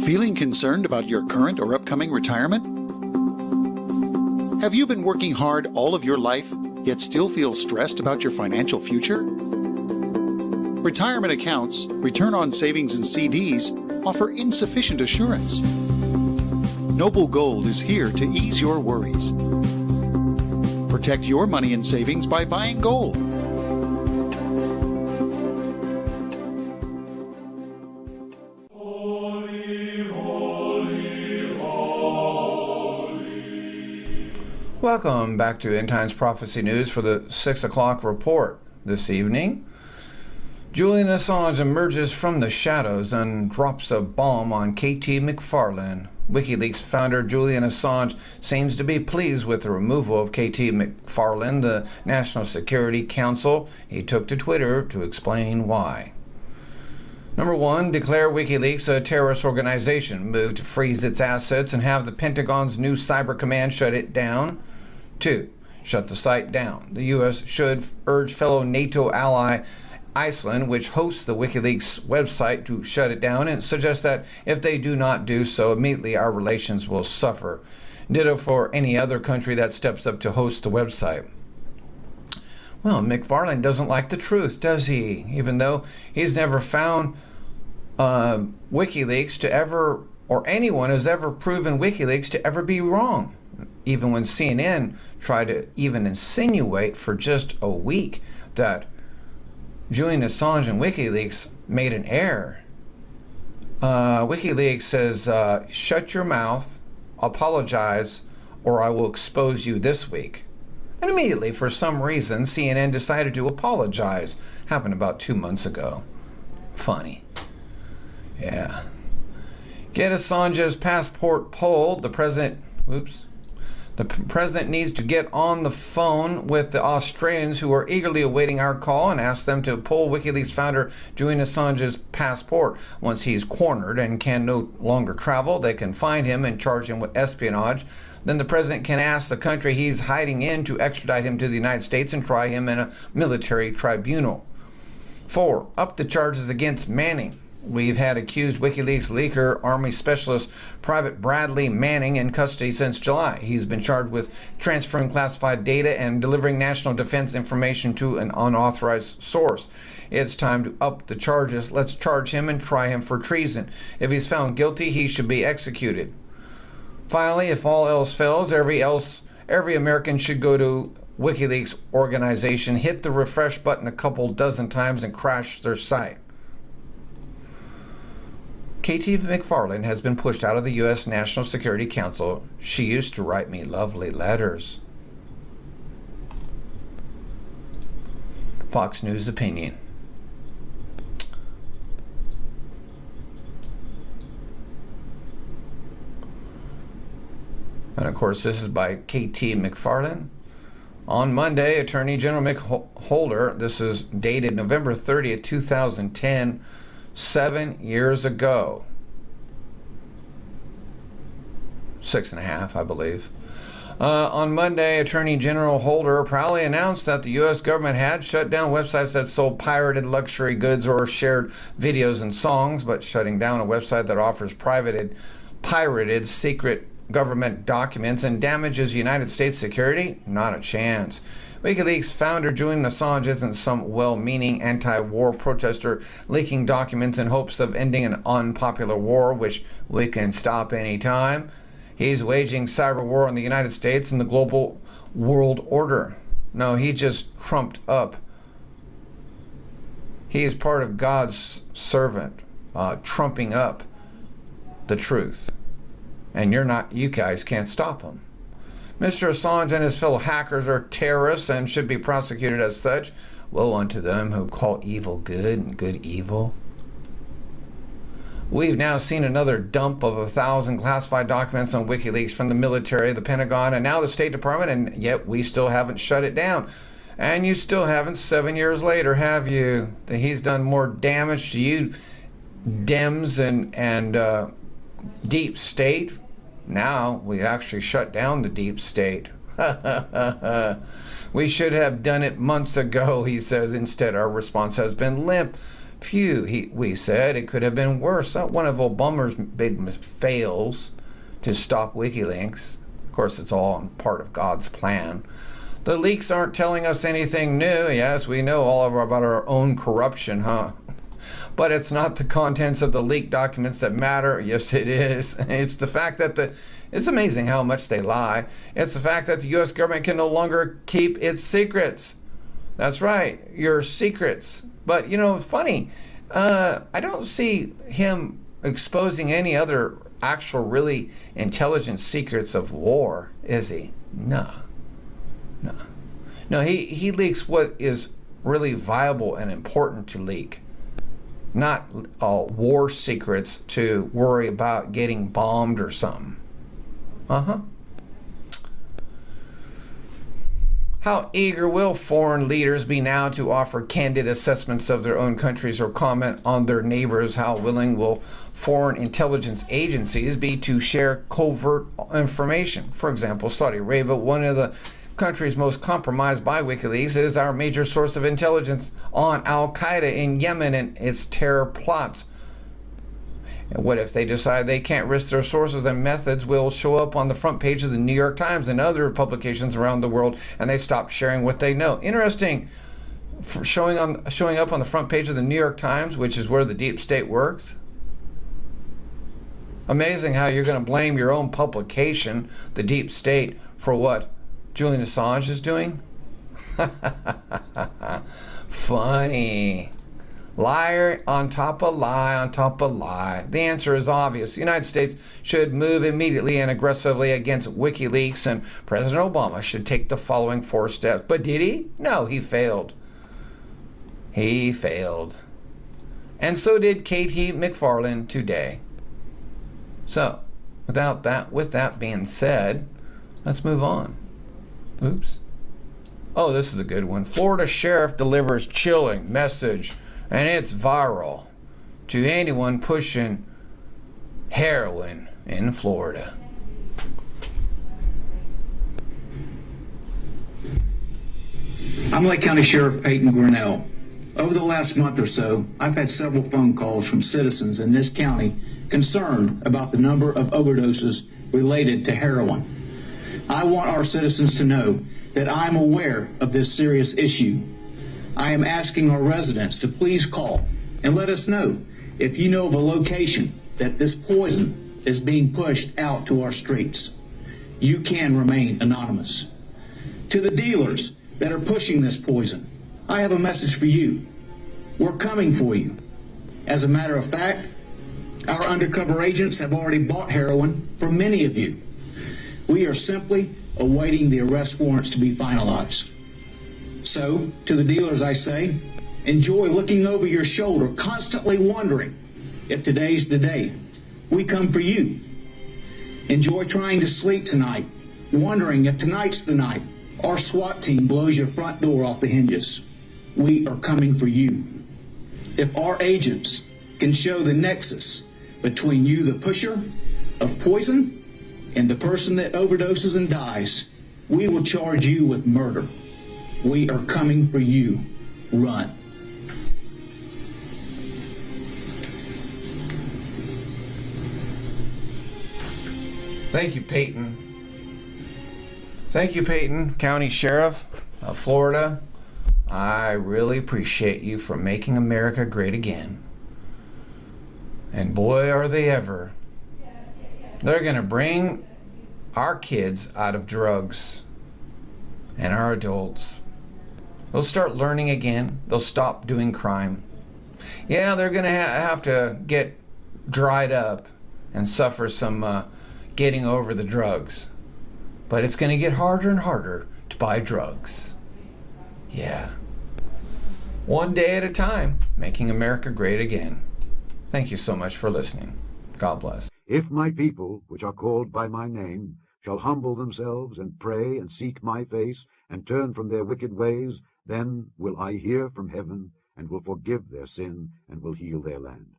Feeling concerned about your current or upcoming retirement? Have you been working hard all of your life, yet still feel stressed about your financial future? Retirement accounts, return on savings and CDs offer insufficient assurance. Noble Gold is here to ease your worries. Protect your money and savings by buying gold. Welcome back to End Times Prophecy News for the 6 o'clock report this evening. Julian Assange emerges from the shadows and drops a bomb on KT McFarlane. WikiLeaks founder Julian Assange seems to be pleased with the removal of KT McFarlane, the National Security Council. He took to Twitter to explain why. Number 1, declare WikiLeaks a terrorist organization. Move to freeze its assets and have the Pentagon's new cyber command shut it down. 2, shut the site down. The U.S. should urge fellow NATO ally Iceland, which hosts the WikiLeaks website, to shut it down, and suggest that if they do not do so, immediately our relations will suffer. Ditto for any other country that steps up to host the website. Well, McFarlane doesn't like the truth, does he? Even though he's never found WikiLeaks to ever, or anyone has ever proven WikiLeaks to ever be wrong. Even when CNN tried to even insinuate for just a week that Julian Assange and WikiLeaks made an error. WikiLeaks says, shut your mouth, apologize, or I will expose you this week. And immediately, for some reason, CNN decided to apologize. Happened about 2 months ago. Funny. Yeah. Get Assange's passport pulled. The president needs to get on the phone with the Australians who are eagerly awaiting our call and ask them to pull WikiLeaks founder Julian Assange's passport. Once he's cornered and can no longer travel, they can find him and charge him with espionage. Then the president can ask the country he's hiding in to extradite him to the United States and try him in a military tribunal. 4, up the charges against Manning. We've had accused WikiLeaks leaker Army Specialist Private Bradley Manning in custody since July. He's been charged with transferring classified data and delivering national defense information to an unauthorized source. It's time to up the charges. Let's charge him and try him for treason. If he's found guilty, he should be executed. Finally, if all else fails, every American should go to WikiLeaks organization, hit the refresh button a couple dozen times, and crash their site. KT McFarlane has been pushed out of the U.S. National Security Council. She used to write me lovely letters. Fox News opinion. And of course, this is by KT McFarlane. On Monday, Attorney General Mick Holder, this is dated November 30th, 2010, 7 years ago. 6.5, I believe. On Monday, Attorney General Holder proudly announced that the U.S. government had shut down websites that sold pirated luxury goods or shared videos and songs, but shutting down a website that offers pirated secret government documents and damages United States security? Not a chance. WikiLeaks founder Julian Assange isn't some well-meaning anti-war protester leaking documents in hopes of ending an unpopular war, which we can stop anytime. He's waging cyber war on the United States and the global world order. No, he just trumped up. He is part of God's servant, trumping up the truth. And you guys can't stop him. Mr. Assange and his fellow hackers are terrorists and should be prosecuted as such. Woe unto them who call evil good and good evil. We've now seen another dump of 1,000 classified documents on WikiLeaks from the military, the Pentagon, and now the State Department, and yet we still haven't shut it down. And you still haven't 7 years later, have you? That he's done more damage to you Dems and deep state. Now we actually shut down the deep state. We should have done it months ago, he says. Instead, our response has been limp. Phew, we said, it could have been worse. One of Obama's big fails to stop WikiLeaks. Of course, it's all part of God's plan. The leaks aren't telling us anything new. Yes, we know all about our own corruption, huh? But it's not the contents of the leaked documents that matter. Yes, it is. It's the fact that it's amazing how much they lie. It's the fact that the U.S. government can no longer keep its secrets. That's right, your secrets. But, funny, I don't see him exposing any other actual really intelligent secrets of war, is he? No. He leaks what is really viable and important to leak. Not war secrets to worry about getting bombed or something. How eager will foreign leaders be now to offer candid assessments of their own countries or comment on their neighbors? How willing will foreign intelligence agencies be to share covert information? For example, Saudi Arabia, one of the countries most compromised by WikiLeaks, is our major source of intelligence on Al-Qaeda in Yemen and its terror plots. And what if they decide they can't risk their sources and methods will show up on the front page of the New York Times and other publications around the world, and they stop sharing what they know? Interesting, showing up on the front page of the New York Times, which is where the deep state works. Amazing how you're going to blame your own publication, the deep state, for what Julian Assange is doing? Funny. Liar on top of lie on top of lie. The answer is obvious. The United States should move immediately and aggressively against WikiLeaks, and President Obama should take the following 4 steps. But did he? No, he failed. He failed. And so did Katie McFarland today. So, with that being said, let's move on. Oops. Oh, this is a good one. Florida sheriff delivers chilling message, and it's viral, to anyone pushing heroin in Florida. I'm Lake County Sheriff Payton Grinnell. Over the last month or so, I've had several phone calls from citizens in this county concerned about the number of overdoses related to heroin. I want our citizens to know that I'm aware of this serious issue. I am asking our residents to please call and let us know if you know of a location that this poison is being pushed out to our streets. You can remain anonymous. To the dealers that are pushing this poison, I have a message for you. We're coming for you. As a matter of fact, our undercover agents have already bought heroin for many of you. We are simply awaiting the arrest warrants to be finalized. So, to the dealers I say, enjoy looking over your shoulder, constantly wondering if today's the day. We come for you. Enjoy trying to sleep tonight, wondering if tonight's the night our SWAT team blows your front door off the hinges. We are coming for you. If our agents can show the nexus between you, the pusher of poison, and the person that overdoses and dies, we will charge you with murder. We are coming for you. Run. Thank you, Payton. Thank you, Payton, County Sheriff of Florida. I really appreciate you for making America great again. And boy, are they ever. They're going to bring our kids out of drugs and our adults. They'll start learning again. They'll stop doing crime. Yeah, they're going to have to get dried up and suffer some getting over the drugs. But it's going to get harder and harder to buy drugs. Yeah. One day at a time, making America great again. Thank you so much for listening. God bless. If my people, which are called by my name, shall humble themselves and pray and seek my face and turn from their wicked ways, then will I hear from heaven and will forgive their sin and will heal their land.